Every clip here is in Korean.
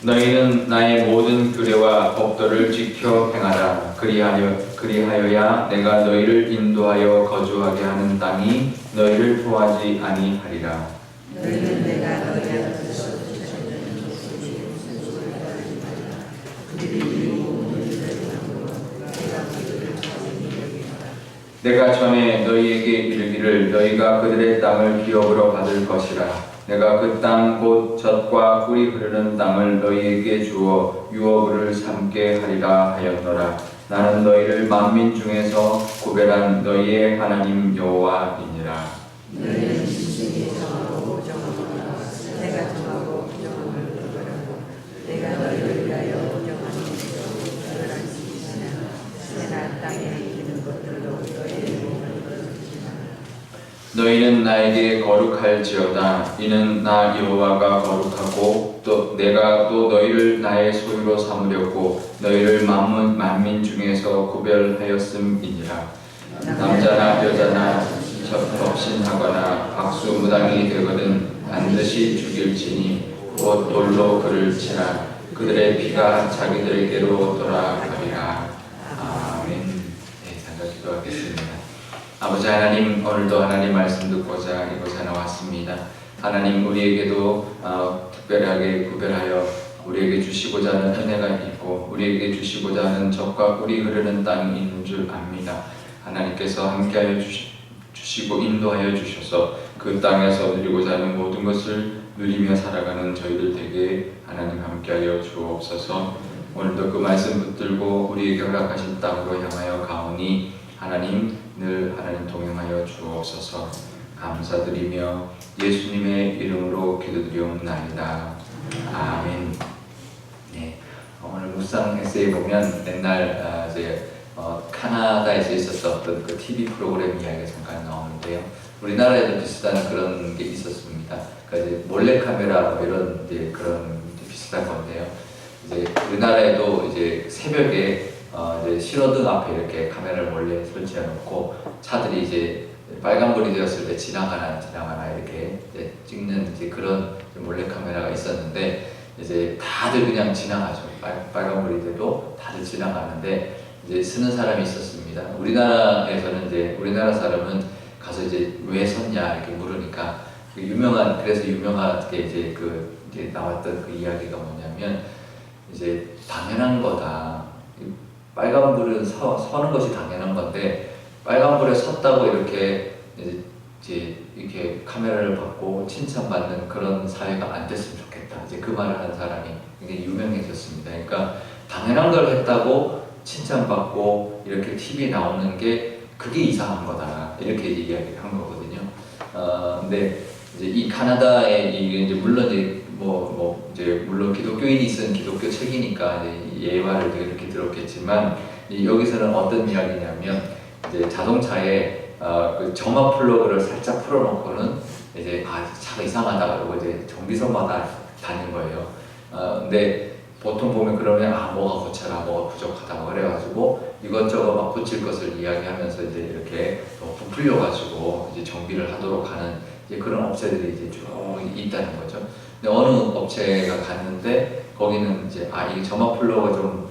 너희는 나의 모든 규례와 법도를 지켜 행하라. 그리하여야 내가 너희를 인도하여 거주하게 하는 땅이 너희를 토하지 아니하리라. 너희는 내가 너희 앞에서 내가 전에 너희에게 이르기를 너희가 그들의 땅을 기업으로 받을 것이라. 내가 그 땅 곧 젖과 꿀이 흐르는 땅을 너희에게 주어 유업을 삼게 하리라 하였노라. 나는 너희를 만민 중에서 구별한 너희의 하나님 여호와이니라. 너희는 지식이 정하고 정함을 내가 정하고 정함을 구별하고 내가 너희를 위하여 정하는 구별한 지시나 새나 땅에 있는 것들도 너희에게 너희는 나에게 거룩할지어다. 이는 나 여호와가 거룩하고 또 내가 또 너희를 나의 소유로 삼으려고 너희를 만민 중에서 구별하였음이니라. 남자나 여자나 접신하거나 박수무당이 되거든 반드시 죽일지니 곧 돌로 그를 치라. 그들의 피가 자기들에게로 돌아가리라. 아멘. 네, 잠깐 기도하겠습니다. 아버지 하나님, 오늘도 하나님 말씀 듣고자 이곳에 나왔습니다. 하나님, 우리에게도 특별하게 구별하여 우리에게 주시고자 하는 은혜가 있고 우리에게 주시고자 하는 젖과 꿀이 흐르는 땅이 있는 줄 압니다. 하나님께서 함께하여 주시고 인도하여 주셔서 그 땅에서 누리고자 하는 모든 것을 누리며 살아가는 저희들 되게 하나님 함께하여 주옵소서. 오늘도 그 말씀 붙들고 우리에게 허락하신 땅으로 향하여 가오니 하나님 늘 하나님 동행하여 주옵소서. 감사드리며 예수님의 이름으로 기도드리옵나이다. 아멘. 네, 오늘 묵상 에세이 보면 옛날 카나다에서 있었던 그 TV 프로그램 이야기가 잠깐 나오는데요. 우리나라에도 비슷한 그런 게 있었습니다. 그러니까 이제 몰래 카메라 뭐 이런 이제 그런 비슷한 건데요. 이제 우리나라에도 이제 새벽에 이제 신호등 앞에 이렇게 카메라를 몰래 설치해 놓고 차들이 이제 빨간불이 되었을 때 지나가나 이렇게 이제 찍는 이제 그런 몰래 카메라가 있었는데 이제 다들 그냥 지나가죠. 빨간불이 돼도 다들 지나가는데 이제 쓰는 사람이 있었습니다. 우리나라에서는 이제 우리나라 사람은 가서 이제 왜 섰냐 이렇게 물으니까 그래서 유명하게 이제 나왔던 그 이야기가 뭐냐면 이제 당연한 거다. 빨간불은 서는 것이 당연한 건데 빨간불에 섰다고 이렇게 이렇게 카메라를 받고 칭찬받는 그런 사회가 안 됐으면 좋겠다. 이제 그 말을 한 사람이 굉장히 유명해졌습니다. 그러니까 당연한 걸 했다고 칭찬받고 이렇게 TV에 나오는 게 그게 이상한 거다. 이렇게 이야기를 한 거거든요. 근데 이제 이 카나다에 이제 물론 이제 물론 기독교인이 쓴 기독교 책이니까 이제 예화를 이렇게 들었겠지만 여기서는 어떤 이야기냐면 이제 자동차에 그 점화 플러그를 살짝 풀어놓고는 이제 차가 이상하다 그러고 이제 정비소마다 다닌 거예요. 근데 보통 보면 그러면 뭐가 고쳐라, 뭐가 부족하다 그래가지고 이것저것 막 고칠 것을 이야기하면서 이제 이렇게 부풀려가지고 이제 정비를 하도록 하는 이제 그런 업체들이 이제 쭉 있다는 거죠. 근데 어느 업체가 갔는데 거기는 이제 이게 점화 플러그가 좀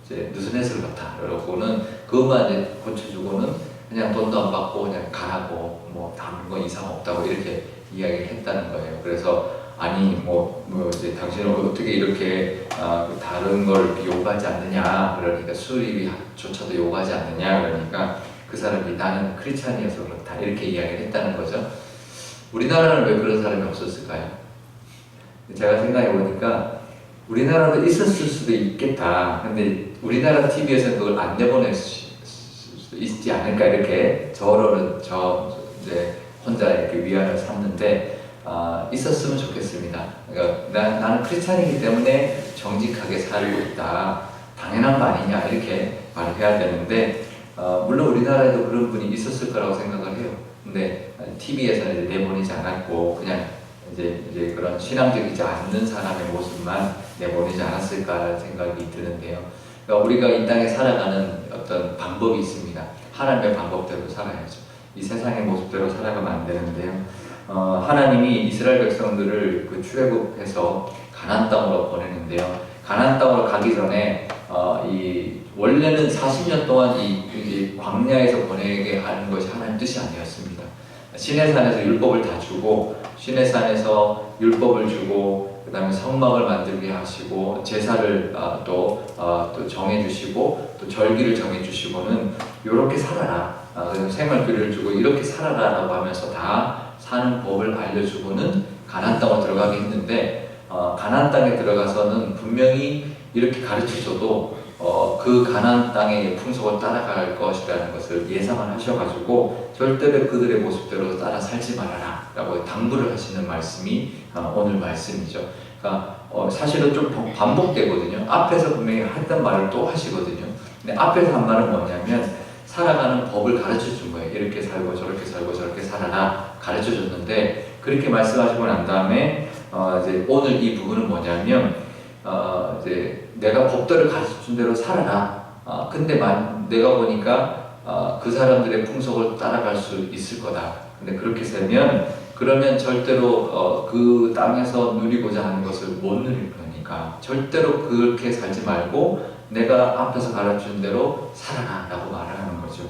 이제 느슨해서 그렇다. 그러고는 그것만 이제 고쳐주고는 그냥 돈도 안 받고 그냥 가라고 뭐 다른 거 이상 없다고 이렇게 이야기를 했다는 거예요. 그래서 이제 당신은 어떻게 이렇게 다른 걸 요구하지 않느냐, 그러니까 수리비조차도 요구하지 않느냐, 그러니까 그 사람이 나는 크리스찬이어서 그렇다 이렇게 이야기를 했다는 거죠. 우리나라는 왜 그런 사람이 없었을까요? 제가 생각해 보니까 우리나라도 있었을 수도 있겠다. 근데 우리나라 TV에서는 그걸 안 내보낼 수도 있지 않을까 이렇게 이제 혼자 이렇게 위안을 삼는데. 있었으면 좋겠습니다. 그러니까 나는 크리스찬이기 때문에 정직하게 살고 있다. 당연한 거 아니냐 이렇게 말을 해야 되는데 물론 우리나라에도 그런 분이 있었을 거라고 생각을 해요. 근데 TV에서는 이제 내보내지 않았고 그냥 이제 그런 신앙적이지 않는 사람의 모습만 내보내지 않았을까라는 생각이 드는데요. 그러니까 우리가 이 땅에 살아가는 어떤 방법이 있습니다. 하나님의 방법대로 살아야죠. 이 세상의 모습대로 살아가면 안 되는데요. 하나님이 이스라엘 백성들을 출애굽해서 가나안 땅으로 보내는데요. 가나안 땅으로 가기 전에 원래는 40년 동안 이 광야에서 보내게 하는 것이 하나님 뜻이 아니었습니다. 시내산에서 율법을 다 주고, 시내산에서 율법을 주고, 그 다음에 성막을 만들게 하시고, 제사를 또 정해주시고, 또 절기를 정해주시고는 이렇게 살아라, 생활규례를 주고 이렇게 살아라 라고 하면서 다 사는 법을 알려주고는 가나안 땅으로 들어가게 했는데, 가나안 땅에 들어가서는 분명히 이렇게 가르치셔도 그 가나안 땅의 풍속을 따라갈 것이라는 것을 예상을 하셔가지고 절대로 그들의 모습대로 따라 살지 말아라 라고 당부를 하시는 말씀이 오늘 말씀이죠. 그러니까 사실은 좀 반복되거든요. 앞에서 분명히 했던 말을 또 하시거든요. 근데 앞에서 한 말은 뭐냐면 살아가는 법을 가르쳐 준 거예요. 이렇게 살고 저렇게 살고 저렇게 살아라 가르쳐 줬는데, 그렇게 말씀하시고 난 다음에 이제 오늘 이 부분은 뭐냐면 이제 내가 법도를 가르쳐 준 대로 살아라. 근데 내가 보니까 그 사람들의 풍속을 따라갈 수 있을 거다. 근데 그렇게 되면 그러면 절대로 그 땅에서 누리고자 하는 것을 못 누릴 거니까 절대로 그렇게 살지 말고 내가 앞에서 가르친 대로 살아라 라고 말을 하는 거죠.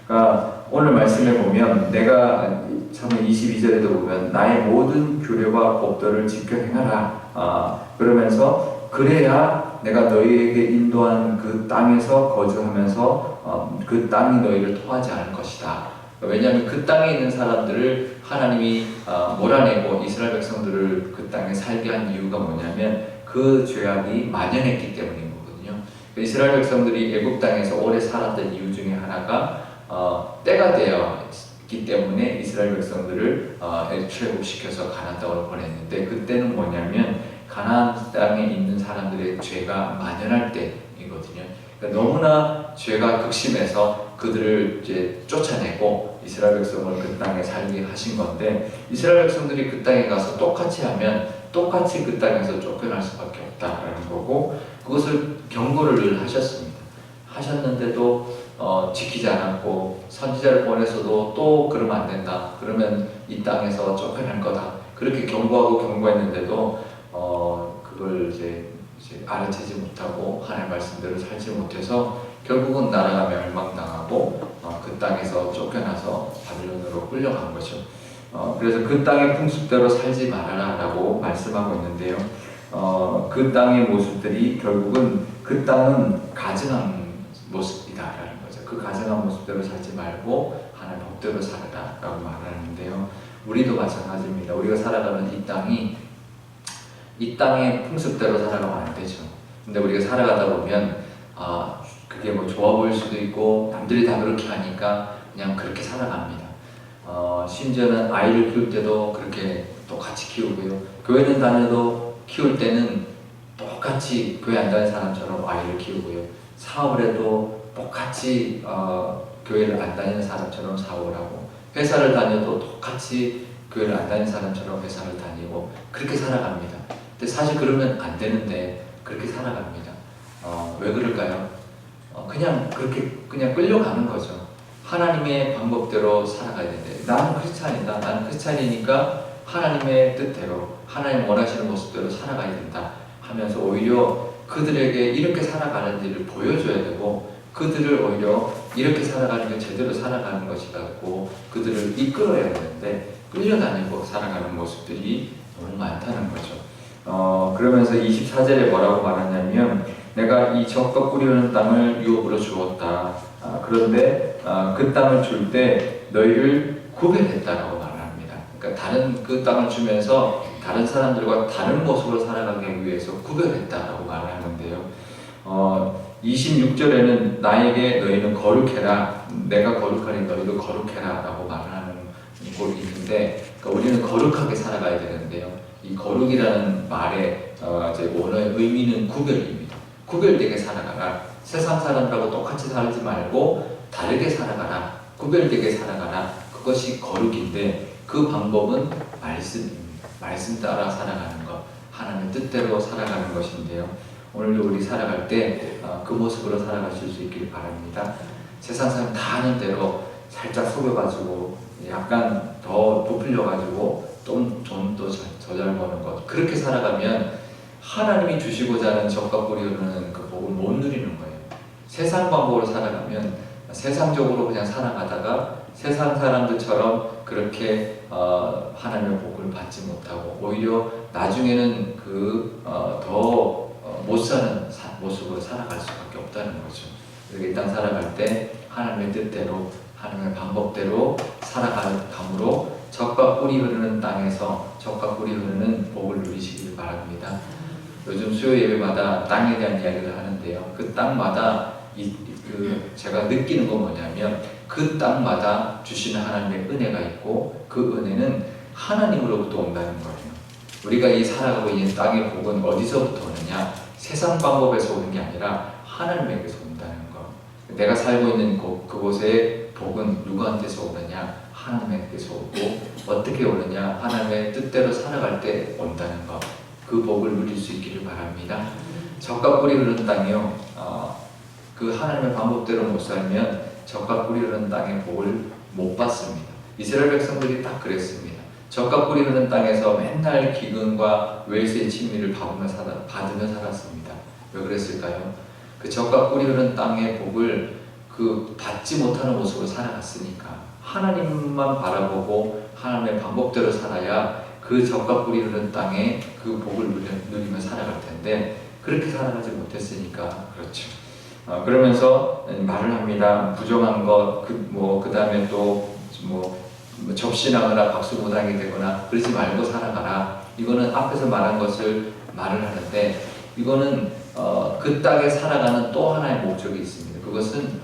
그러니까 오늘 말씀에 보면 내가 참에 22절에도 보면 나의 모든 규례와 법도를 지켜 행하라. 그러면서 그래야 내가 너희에게 인도한 그 땅에서 거주하면서 그 땅이 너희를 토하지 않을 것이다. 왜냐하면 그 땅에 있는 사람들을 하나님이 몰아내고 이스라엘 백성들을 그 땅에 살게 한 이유가 뭐냐면 그 죄악이 만연했기 때문인 거거든요. 이스라엘 백성들이 애굽 땅에서 오래 살았던 이유 중에 하나가 때가 되었기 때문에 이스라엘 백성들을 출애굽시켜서 가나안 땅으로 보냈는데, 그때는 뭐냐면 가나안 땅에 있는 사람들의 죄가 만연할 때이거든요. 그러니까 너무나 죄가 극심해서 그들을 이제 쫓아내고 이스라엘 백성을 그 땅에 살게 하신 건데, 이스라엘 백성들이 그 땅에 가서 똑같이 하면 똑같이 그 땅에서 쫓겨날 수밖에 없다라는 거고, 그것을 경고를 하셨습니다. 하셨는데도 지키지 않았고, 선지자를 보내서도 또 그러면 안 된다. 그러면 이 땅에서 쫓겨날 거다. 그렇게 경고하고 경고했는데도 그걸 이제 알아채지 못하고 하나님의 말씀대로 살지 못해서 결국은 나라가 멸망당하고 그 땅에서 쫓겨나서 바빌론으로 끌려간 거죠. 그래서 그 땅의 풍습대로 살지 말아라 라고 말씀하고 있는데요. 그 땅의 모습들이 결국은 그 땅은 가증한 모습이다라는 거죠. 그 가증한 모습대로 살지 말고 하나님의 법대로 살아라 라고 말하는데요. 우리도 마찬가지입니다. 우리가 살아가는 이 땅의 풍습대로 살아가면 안 되죠. 근데 우리가 살아가다 보면 그게 뭐 좋아 보일 수도 있고 남들이 다 그렇게 하니까 그냥 그렇게 살아갑니다. 심지어는 아이를 키울 때도 그렇게 똑같이 키우고요. 교회는 다녀도 키울 때는 똑같이 교회 안 다니는 사람처럼 아이를 키우고요. 사업을 해도 똑같이 교회를 안 다니는 사람처럼 사업을 하고, 회사를 다녀도 똑같이 교회를 안 다니는 사람처럼 회사를 다니고 그렇게 살아갑니다. 근데 사실 그러면 안 되는데 그렇게 살아갑니다. 왜 그럴까요? 그냥 그렇게 그냥 끌려가는 거죠. 하나님의 방법대로 살아가야 되는데, 나는 크리스찬이다. 나는 크리스찬이니까 하나님의 뜻대로, 하나님 원하시는 모습대로 살아가야 된다 하면서 오히려 그들에게 이렇게 살아가는 일을 보여줘야 되고, 그들을 오히려 이렇게 살아가는 게 제대로 살아가는 것이라고 그들을 이끌어야 되는데 끌려다니고 살아가는 모습들이 너무 많다는 거죠. 그러면서 24절에 뭐라고 말하냐면 내가 이 적과 꿀이 땅을 유업으로 주었다. 그런데 그 땅을 줄 때 너희를 구별했다라고 말합니다. 그러니까 다른 그 땅을 주면서 다른 사람들과 다른 모습으로 살아가기 위해서 구별했다라고 말하는데요. 26절에는 나에게 너희는 거룩해라. 내가 거룩하니 너희도 거룩해라 라고 말하는 곳이 있는데, 그러니까 우리는 거룩하게 살아가야 되는데요. 이 거룩이라는 말의 이제 원어의 의미는 구별입니다. 구별되게 살아가라. 세상 사람들하고 똑같이 살지 말고 다르게 살아가라. 구별되게 살아가라. 그것이 거룩인데 그 방법은 말씀입니다. 말씀 따라 살아가는 것, 하나님의 뜻대로 살아가는 것인데요. 오늘도 우리 살아갈 때 그 모습으로 살아가실 수 있길 바랍니다. 세상 사람 다 하는 대로 살짝 속여가지고 약간 더 부풀려가지고 좀 더 잘 버는 것, 그렇게 살아가면 하나님이 주시고자 하는 젖과 꿀이 흐르는 그 복을 못 누리는 거예요. 세상 방법으로 살아가면 세상적으로 그냥 살아가다가 세상 사람들처럼 그렇게 하나님의 복을 받지 못하고 오히려 나중에는 더 못 사는 모습으로 살아갈 수밖에 없다는 거죠. 그래서 이 땅 살아갈 때 하나님의 뜻대로 하나님의 방법대로 살아감으로 젖과 꿀이 흐르는 땅에서 젖과 꿀이 흐르는 복을 누리시길 바랍니다. 요즘 수요 예배마다 땅에 대한 이야기를 하는데요. 그 땅마다 제가 느끼는 건 뭐냐면 그 땅마다 주시는 하나님의 은혜가 있고 그 은혜는 하나님으로부터 온다는 거예요. 우리가 이 살아가고 있는 땅의 복은 어디서부터 오느냐? 세상 방법에서 오는 게 아니라 하나님에게서 온다는 거. 내가 살고 있는 그곳의 복은 누구한테서 오느냐? 하나님에게서 오고 어떻게 오느냐? 하나님의 뜻대로 살아갈 때 온다는 거. 그 복을 누릴 수 있기를 바랍니다. 젖과 꿀이 흐르는 땅이요. 그 하나님의 방법대로 못 살면 젖과 꿀이 흐르는 땅의 복을 못 받습니다. 이스라엘 백성들이 딱 그랬습니다. 젖과 꿀이 흐르는 땅에서 맨날 기근과 웰스의 침미를 받으며 살았습니다. 왜 그랬을까요? 그 젖과 꿀이 흐르는 땅의 복을 받지 못하는 모습으로 살아갔으니까 하나님만 바라보고 하나님의 방법대로 살아야 그 젖과 꿀이 흐르는 땅에 그 복을 누리며 살아갈 텐데 그렇게 살아가지 못했으니까 그렇죠. 그러면서 말을 합니다. 부정한 것, 그 다음에 또 접신하거나 박수무당이 되거나 그러지 말고 살아가라. 이거는 앞에서 말한 것을 말을 하는데 이거는 그 땅에 살아가는 또 하나의 목적이 있습니다. 그것은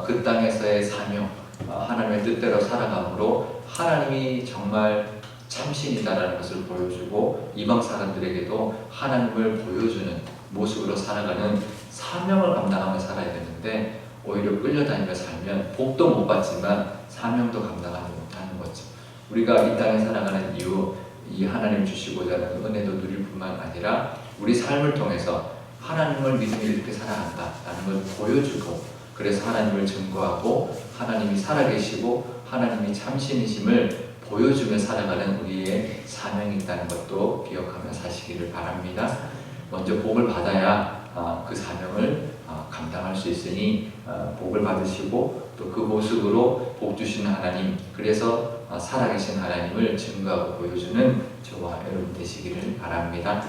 그 땅에서의 사명, 하나님의 뜻대로 살아감으로 하나님이 정말 참신이다라는 것을 보여주고 이방 사람들에게도 하나님을 보여주는 모습으로 살아가는 사명을 감당하며 살아야 되는데 오히려 끌려다니며 살면 복도 못 받지만 사명도 감당하지 못하는 거죠. 우리가 이 땅에 살아가는 이유, 이 하나님 주시고자 하는 은혜도 누릴 뿐만 아니라 우리 삶을 통해서 하나님을 믿으며 이렇게 살아간다라는 걸 보여주고 그래서 하나님을 증거하고 하나님이 살아계시고 하나님이 참신이심을 보여주며 살아가는 우리의 사명이 있다는 것도 기억하며 사시기를 바랍니다. 먼저 복을 받아야 그 사명을 감당할 수 있으니 복을 받으시고 또 그 모습으로 복 주시는 하나님, 그래서 살아계신 하나님을 증거하고 보여주는 저와 여러분 되시기를 바랍니다.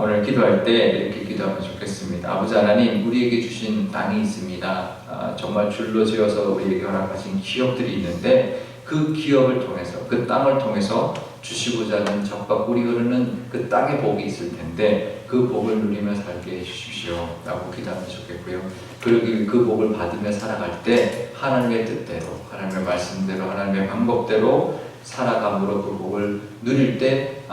오늘 기도할 때 이렇게 기도하면 좋겠습니다. 아버지 하나님, 우리에게 주신 땅이 있습니다. 정말 줄로 지어서 우리에게 허락하신 기업들이 있는데 그 기업을 통해서, 그 땅을 통해서 주시고자 하는 젖과 꿀이 흐르는 그 땅의 복이 있을 텐데 그 복을 누리며 살게 해주십시오 라고 기도하면 좋겠고요. 그리고 그 복을 받으며 살아갈 때 하나님의 뜻대로, 하나님의 말씀대로, 하나님의 방법대로 살아감으로 그 복을 누릴 때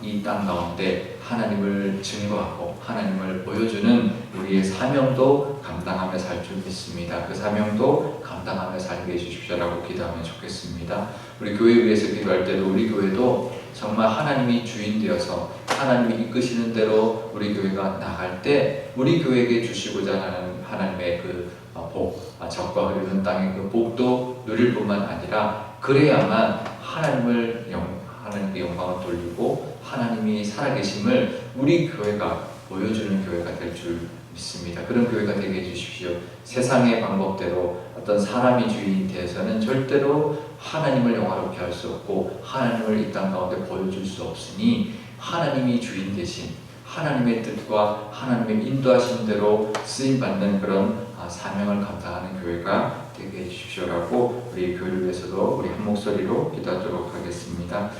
이 땅 가운데 하나님을 증거하고 하나님을 보여주는 우리의 사명도 감당하며 살 줄 믿습니다. 그 사명도 감당하며 살게 해주십시오라고 기도하면 좋겠습니다. 우리 교회 위해서 기도할 때도 우리 교회도 정말 하나님이 주인 되어서 하나님이 이끄시는 대로 우리 교회가 나갈 때 우리 교회에게 주시고자 하는 하나님의 그 복, 젖과 흐르는 땅의 그 복도 누릴 뿐만 아니라 그래야만 하나님께 영광을 돌리고 하나님이 살아계심을 우리 교회가 보여주는 교회가 될 줄 믿습니다. 그런 교회가 되게 해주십시오. 세상의 방법대로 어떤 사람이 주인이 되어서는 절대로 하나님을 영화롭게 할 수 없고 하나님을 이 땅 가운데 보여줄 수 없으니 하나님이 주인 되신 하나님의 뜻과 하나님의 인도하신 대로 쓰임받는 그런 사명을 감당하는 교회가 되게 해주십시오라고 우리 교회를 위해서도 우리 한 목소리로 기도하도록 하겠습니다.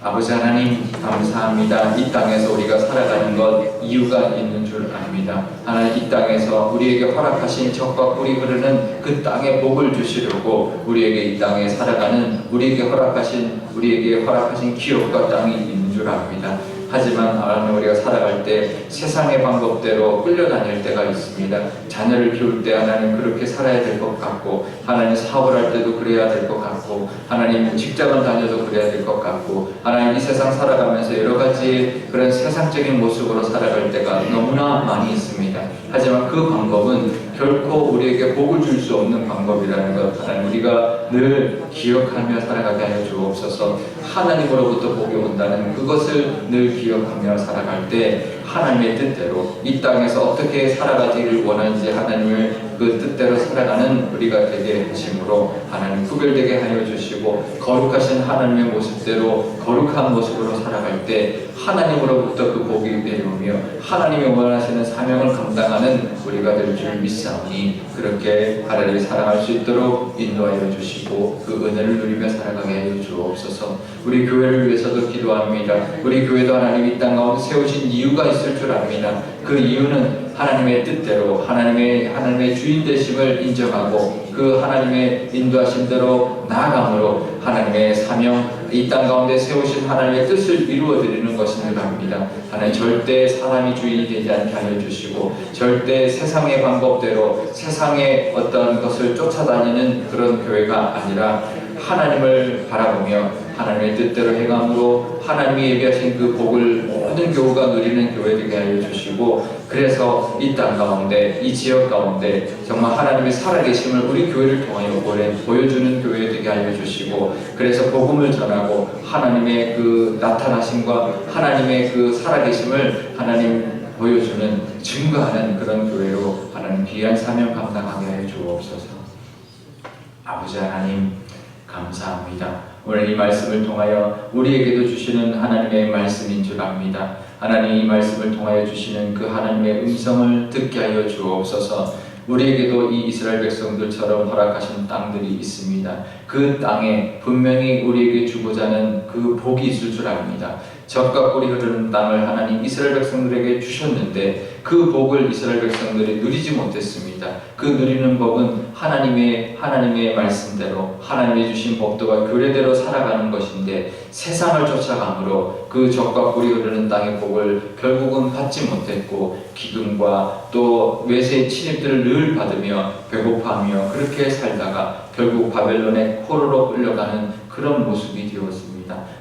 아버지 하나님 감사합니다. 이 땅에서 우리가 살아가는 것 이유가 있는 줄 압니다. 하나님 이 땅에서 우리에게 허락하신 젖과 꿀이 흐르는 그 땅에 복을 주시려고 우리에게 이 땅에 살아가는 우리에게 허락하신 기업과 땅이 있는 줄 압니다. 하지만 하나님 우리가 살아갈 때 세상의 방법대로 끌려다닐 때가 있습니다. 자녀를 키울 때 하나님 그렇게 살아야 될 것 같고 하나님 사업을 할 때도 그래야 될 것 같고 하나님 직장을 다녀도 그래야 될 것 같고 하나님 이 세상 살아가면서 여러 가지 그런 세상적인 모습으로 살아갈 때가 너무나 많이 있습니다. 하지만 그 방법은 결코 우리에게 복을 줄 수 없는 방법이라는 것, 하나님 우리가 늘 기억하며 살아가게 하여 주옵소서. 하나님으로부터 복이 온다는 그것을 늘 기억하며 살아갈 때 하나님의 뜻대로 이 땅에서 어떻게 살아가기를 원하는지 하나님의 그 뜻대로 살아가는 우리가 되게 하심으로 하나님 구별되게 하여 주시고, 거룩하신 하나님의 모습대로 거룩한 모습으로 살아갈 때 하나님으로부터 그 복이 내려오며 하나님이 원하시는 사명을 감당하는 우리가 될 줄 믿사오니, 그렇게 하나님을 사랑할 수 있도록 인도하여 주시고 그 은혜를 누리며 살아가게 하여 주옵소서. 우리 교회를 위해서도 기도합니다. 우리 교회도 하나님 이 땅 가운데 세우신 이유가 있을 줄 압니다. 그 이유는 하나님의 뜻대로 하나님의 주인 되심을 인정하고 그 하나님의 인도하심대로 나아감으로 하나님의 사명, 이 땅 가운데 세우신 하나님의 뜻을 이루어드리는 것인 줄 압니다. 하나님 절대 사람이 주인이 되지 않게 하여 주시고, 절대 세상의 방법대로 세상의 어떤 것을 쫓아다니는 그런 교회가 아니라 하나님을 바라보며 하나님의 뜻대로 행함으로 하나님이 예비하신 그 복을 모든 교우가 누리는 교회 되게 하여 주시고, 그래서 이 땅 가운데 이 지역 가운데 정말 하나님의 살아계심을 우리 교회를 통하여 보여주는 교회 되게 하여 주시고, 그래서 복음을 전하고 하나님의 그 나타나심과 하나님의 그 살아계심을 하나님 보여주는 증거하는 그런 교회로 하나님 귀한 사명 감당하게 하여 주옵소서. 아버지 하나님 감사합니다. 오늘 이 말씀을 통하여 우리에게도 주시는 하나님의 말씀인 줄 압니다. 하나님 이 말씀을 통하여 주시는 그 하나님의 음성을 듣게 하여 주옵소서. 우리에게도 이 이스라엘 백성들처럼 허락하신 땅들이 있습니다. 그 땅에 분명히 우리에게 주고자 하는 그 복이 있을 줄 압니다. 젖과 꿀이 흐르는 땅을 하나님 이스라엘 백성들에게 주셨는데 그 복을 이스라엘 백성들이 누리지 못했습니다. 그 누리는 복은 하나님의 말씀대로 하나님이 주신 법도와 규례대로 살아가는 것인데, 세상을 쫓아감으로 그 젖과 꿀이 흐르는 땅의 복을 결국은 받지 못했고 기근과 또 외세의 침입들을 늘 받으며 배고파하며 그렇게 살다가 결국 바벨론의 포로로 끌려가는 그런 모습이 되었습니다.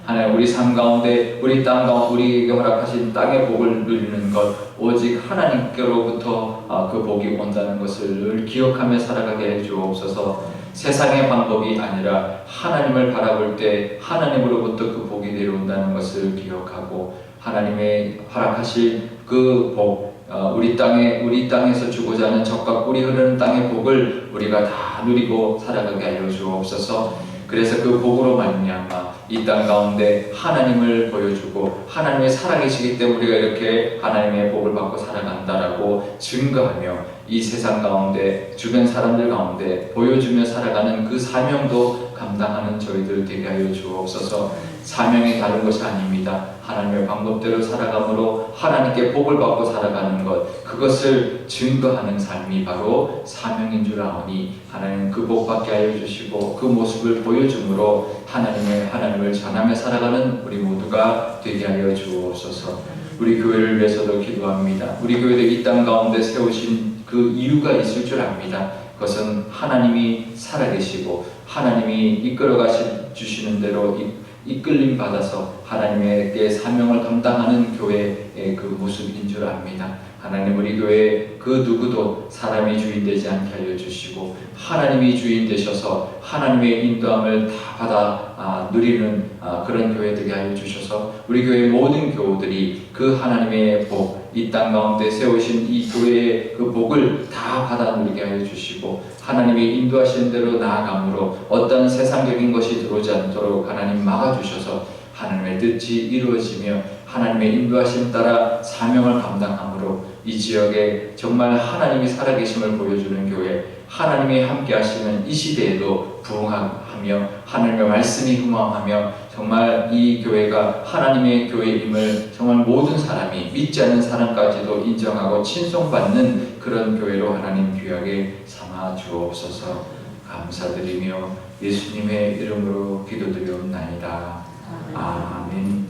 하나님 우리 삶 가운데 우리 땅 가운데 우리에게 허락하신 땅의 복을 누리는 것 오직 하나님께로부터 그 복이 온다는 것을 늘 기억하며 살아가게 해 주옵소서. 세상의 방법이 아니라 하나님을 바라볼 때 하나님으로부터 그 복이 내려온다는 것을 기억하고, 하나님의 허락하실 그 복, 우리 땅에서 주고자 하는 젖과 꿀이 흐르는 땅의 복을 우리가 다 누리고 살아가게 하여 주옵소서. 그래서 그 복으로 말미암아 이 땅 가운데 하나님을 보여주고 하나님의 살아계시기 때문에 우리가 이렇게 하나님의 복을 받고 살아간다라고 증거하며 이 세상 가운데 주변 사람들 가운데 보여주며 살아가는 그 사명도 감당하는 저희들 되게 하여 주옵소서. 사명이 다른 것이 아닙니다. 하나님의 방법대로 살아감으로 하나님께 복을 받고 살아가는 것, 그것을 증거하는 삶이 바로 사명인 줄 아오니 하나님 그 복 받게 하여 주시고 그 모습을 보여줌으로 하나님을 전하며 살아가는 우리 모두가 되게 하여 주옵소서. 우리 교회를 위해서도 기도합니다. 우리 교회도 이 땅 가운데 세우신 그 이유가 있을 줄 압니다. 그것은 하나님이 살아계시고 하나님이 이끌어 주시는 대로 이끌림 받아서 하나님에게 사명을 감당하는 교회의 그 모습인 줄 압니다. 하나님 우리 교회 그 누구도 사람이 주인 되지 않게 하여 주시고 하나님이 주인 되셔서 하나님의 인도함을 다 받아 누리는 그런 교회 되게 하여 주셔서 우리 교회 모든 교우들이 그 하나님의 복, 이 땅 가운데 세우신 이 교회의 그 복을 다 받아 누리게 하여 주시고 하나님이 인도하시는 대로 나아감으로 어떤 세상적인 것이 들어오지 않도록 하나님 막아주셔서 하나님의 뜻이 이루어지며 하나님의 인도하심 따라 사명을 감당함으로 이 지역에 정말 하나님이 살아계심을 보여주는 교회, 하나님이 함께 하시는 이 시대에도 부흥하며 하나님의 말씀이 흥왕하며 정말 이 교회가 하나님의 교회임을 정말 모든 사람이 믿지 않는 사람까지도 인정하고 친송받는 그런 교회로 하나님 귀하게 삼아 주옵소서. 감사드리며 예수님의 이름으로 기도드리옵나이다. 아멘.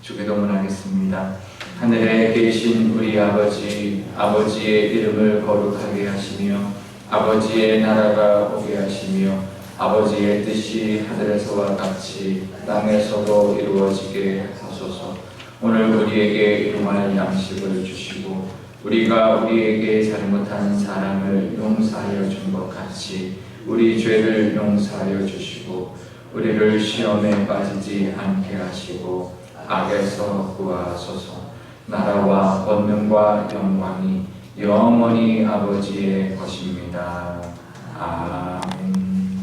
주기도문하겠습니다. 하늘에 계신 우리 아버지의 이름을 거룩하게 하시며 아버지의 나라가 오게 하시며 아버지의 뜻이 하늘에서와 같이 땅에서도 이루어지게 하소서. 오늘 우리에게 일용할 양식을 주시고 우리가 우리에게 잘못한 사람을 용서하여 준 것 같이 우리 죄를 용서하여 주시고 우리를 시험에 빠지지 않게 하시고 악에서 구하소서. 나라와 권능과 영광이 영원히 아버지의 것입니다.